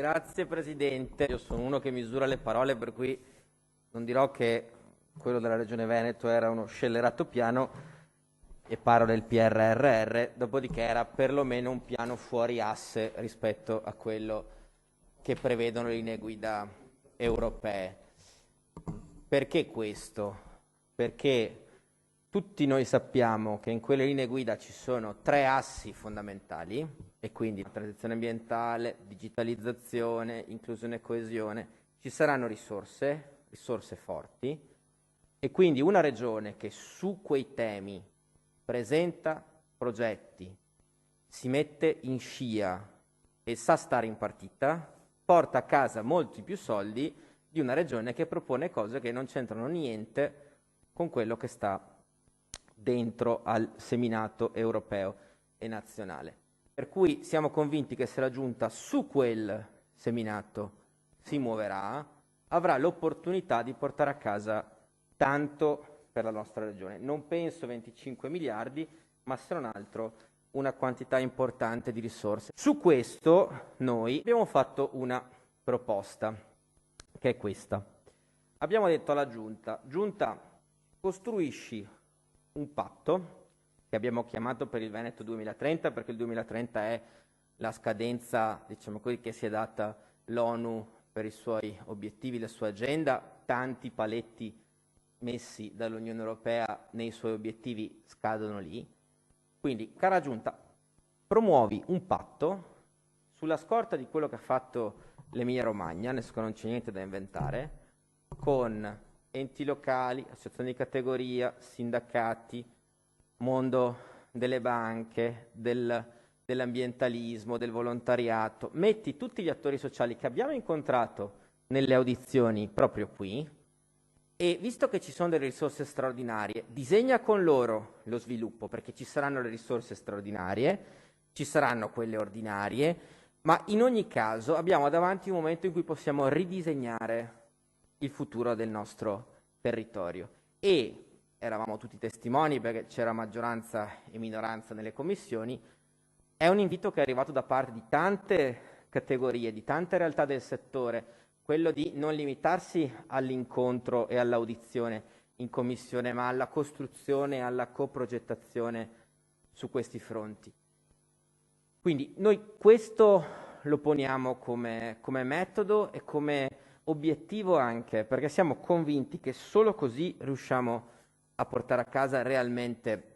Grazie Presidente, io sono uno che misura le parole, per cui non dirò che quello della Regione Veneto era uno scellerato piano e parlo del PRRR, dopodiché era perlomeno un piano fuori asse rispetto a quello che prevedono le linee guida europee. Perché questo? Perché tutti noi sappiamo che in quelle linee guida ci sono 3 assi fondamentali, e quindi transizione ambientale, digitalizzazione, inclusione e coesione. Ci saranno risorse forti, e quindi una regione che su quei temi presenta progetti, si mette in scia e sa stare in partita, porta a casa molti più soldi di una regione che propone cose che non c'entrano niente con quello che sta dentro al seminato europeo e nazionale. Per cui siamo convinti che se la Giunta su quel seminato si muoverà, avrà l'opportunità di portare a casa tanto per la nostra regione. Non penso 25 miliardi, ma se non altro una quantità importante di risorse. Su questo noi abbiamo fatto una proposta, che è questa. Abbiamo detto alla Giunta, costruisci un patto, che abbiamo chiamato per il Veneto 2030, perché il 2030 è la scadenza, diciamo così, che si è data l'ONU per i suoi obiettivi, la sua agenda, tanti paletti messi dall'Unione Europea nei suoi obiettivi scadono lì. Quindi, cara Giunta, promuovi un patto sulla scorta di quello che ha fatto l'Emilia Romagna, non c'è niente da inventare, con enti locali, associazioni di categoria, sindacati, mondo delle banche, dell'ambientalismo, del volontariato. Metti tutti gli attori sociali che abbiamo incontrato nelle audizioni proprio qui, e visto che ci sono delle risorse straordinarie, disegna con loro lo sviluppo, perché ci saranno le risorse straordinarie, ci saranno quelle ordinarie, ma in ogni caso abbiamo davanti un momento in cui possiamo ridisegnare il futuro del nostro territorio. E eravamo tutti testimoni, perché c'era maggioranza e minoranza nelle commissioni. È un invito che è arrivato da parte di tante categorie, di tante realtà del settore, quello di non limitarsi all'incontro e all'audizione in commissione, ma alla costruzione e alla coprogettazione su questi fronti. Quindi noi questo lo poniamo come metodo e come obiettivo anche, perché siamo convinti che solo così riusciamo a portare a casa realmente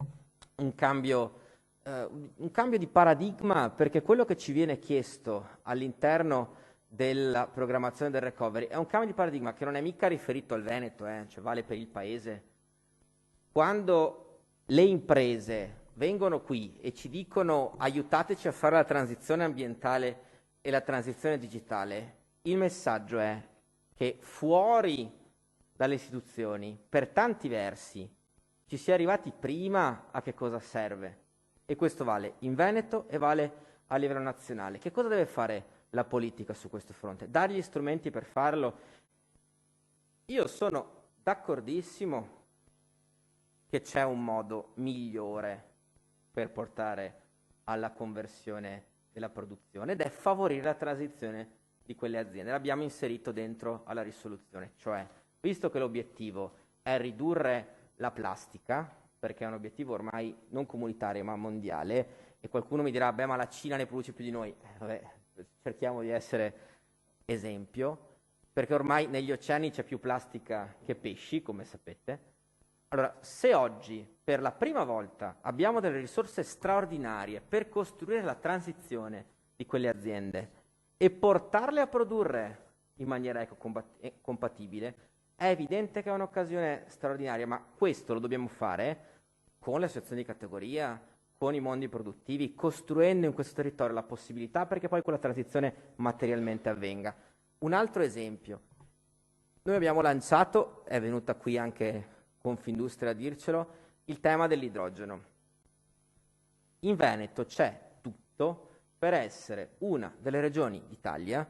un cambio di paradigma, perché quello che ci viene chiesto all'interno della programmazione del recovery è un cambio di paradigma che non è mica riferito al Veneto, cioè vale per il Paese. Quando le imprese vengono qui e ci dicono aiutateci a fare la transizione ambientale e la transizione digitale, il messaggio è che fuori dalle istituzioni, per tanti versi, ci si è arrivati prima a che cosa serve. E questo vale in Veneto e vale a livello nazionale. Che cosa deve fare la politica su questo fronte? Dargli strumenti per farlo. Io sono d'accordissimo che c'è un modo migliore per portare alla conversione della produzione, ed è favorire la transizione di quelle aziende. L'abbiamo inserito dentro alla risoluzione, cioè, visto che l'obiettivo è ridurre la plastica, perché è un obiettivo ormai non comunitario ma mondiale, e qualcuno mi dirà, beh, ma la Cina ne produce più di noi. Cerchiamo di essere esempio, perché ormai negli oceani c'è più plastica che pesci, come sapete. Allora, se oggi per la prima volta abbiamo delle risorse straordinarie per costruire la transizione di quelle aziende e portarle a produrre in maniera ecocompatibile, è evidente che è un'occasione straordinaria, ma questo lo dobbiamo fare con le associazioni di categoria, con i mondi produttivi, costruendo in questo territorio la possibilità perché poi quella transizione materialmente avvenga. Un altro esempio. Noi abbiamo lanciato, è venuta qui anche Confindustria a dircelo, il tema dell'idrogeno. In Veneto c'è tutto per essere una delle regioni d'Italia,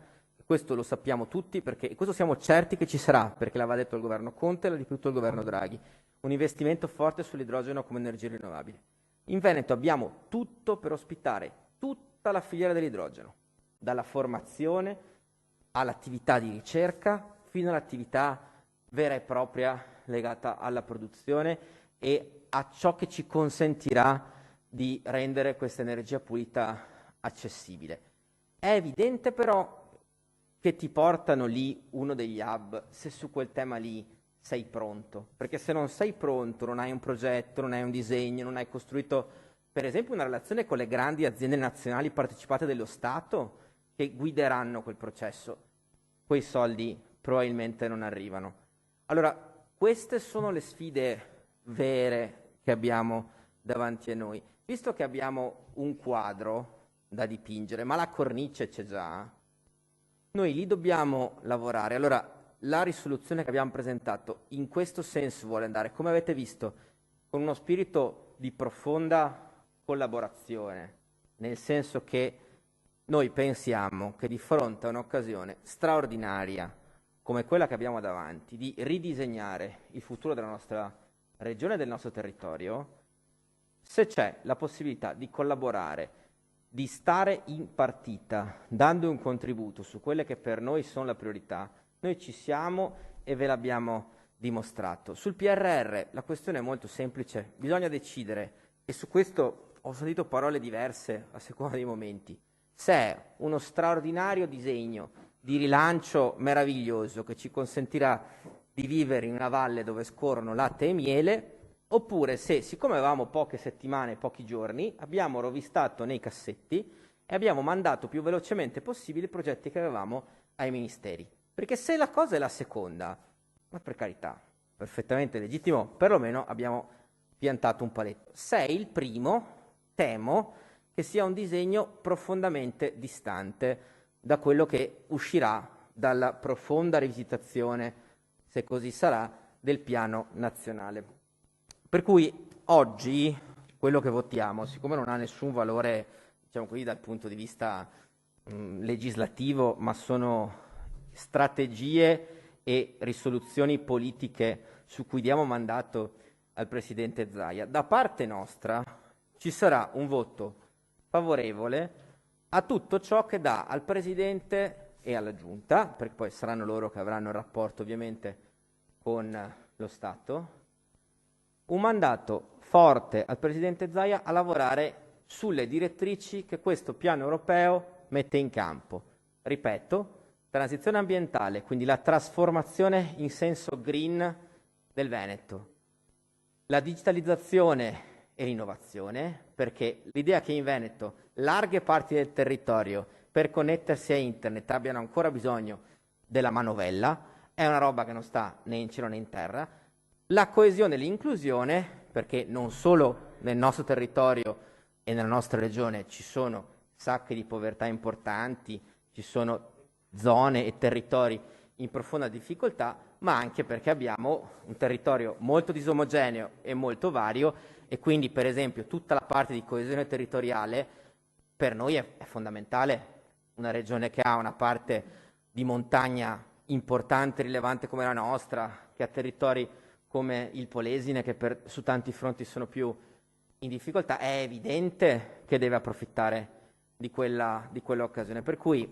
questo lo sappiamo tutti, e questo siamo certi che ci sarà, perché l'aveva detto il governo Conte e l'ha ripetuto il governo Draghi, un investimento forte sull'idrogeno come energia rinnovabile. In Veneto abbiamo tutto per ospitare tutta la filiera dell'idrogeno, dalla formazione all'attività di ricerca fino all'attività vera e propria legata alla produzione e a ciò che ci consentirà di rendere questa energia pulita accessibile. È evidente però che ti portano lì uno degli hub se su quel tema lì sei pronto, perché se non sei pronto, non hai un progetto, non hai un disegno, non hai costruito per esempio una relazione con le grandi aziende nazionali partecipate dello Stato che guideranno quel processo, quei soldi probabilmente non arrivano. Allora, queste sono le sfide vere che abbiamo davanti a noi. Visto che abbiamo un quadro da dipingere, ma la cornice c'è già, noi lì dobbiamo lavorare. Allora, la risoluzione che abbiamo presentato in questo senso vuole andare, come avete visto, con uno spirito di profonda collaborazione, nel senso che noi pensiamo che di fronte a un'occasione straordinaria come quella che abbiamo davanti, di ridisegnare il futuro della nostra regione e del nostro territorio, se c'è la possibilità di collaborare, di stare in partita, dando un contributo su quelle che per noi sono le priorità, noi ci siamo e ve l'abbiamo dimostrato. Sul PRR la questione è molto semplice, bisogna decidere, e su questo ho sentito parole diverse a seconda dei momenti, se è uno straordinario disegno di rilancio meraviglioso che ci consentirà di vivere in una valle dove scorrono latte e miele, oppure se, siccome avevamo poche settimane, pochi giorni, abbiamo rovistato nei cassetti e abbiamo mandato più velocemente possibile i progetti che avevamo ai ministeri. Perché se la cosa è la seconda, ma per carità, perfettamente legittimo, perlomeno abbiamo piantato un paletto. Se è il primo, temo che sia un disegno profondamente distante da quello che uscirà dalla profonda rivisitazione, se così sarà, del piano nazionale. Per cui oggi quello che votiamo, siccome non ha nessun valore, diciamo così, dal punto di vista legislativo, ma sono strategie e risoluzioni politiche su cui diamo mandato al Presidente Zaia, da parte nostra ci sarà un voto favorevole a tutto ciò che dà al Presidente e alla Giunta, perché poi saranno loro che avranno il rapporto ovviamente con lo Stato, un mandato forte al Presidente Zaia a lavorare sulle direttrici che questo piano europeo mette in campo. Ripeto, transizione ambientale, quindi la trasformazione in senso green del Veneto, la digitalizzazione e l'innovazione, perché l'idea che in Veneto larghe parti del territorio per connettersi a internet abbiano ancora bisogno della manovella è una roba che non sta né in cielo né in terra. La coesione e l'inclusione, perché non solo nel nostro territorio e nella nostra regione ci sono sacche di povertà importanti, ci sono zone e territori in profonda difficoltà, ma anche perché abbiamo un territorio molto disomogeneo e molto vario e quindi per esempio tutta la parte di coesione territoriale per noi è fondamentale. Una regione che ha una parte di montagna importante e rilevante come la nostra, che ha territori come il Polesine che su tanti fronti sono più in difficoltà, è evidente che deve approfittare di quella occasione. Per cui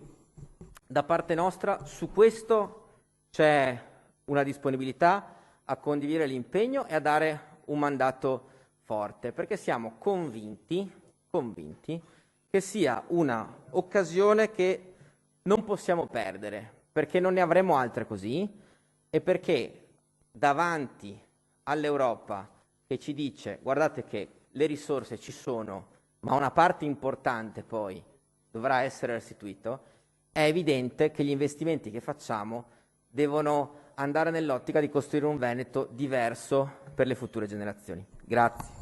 da parte nostra su questo c'è una disponibilità a condividere l'impegno e a dare un mandato forte, perché siamo convinti che sia una occasione che non possiamo perdere, perché non ne avremo altre così e perché davanti all'Europa che ci dice guardate che le risorse ci sono, ma una parte importante poi dovrà essere restituito, è evidente che gli investimenti che facciamo devono andare nell'ottica di costruire un Veneto diverso per le future generazioni. Grazie.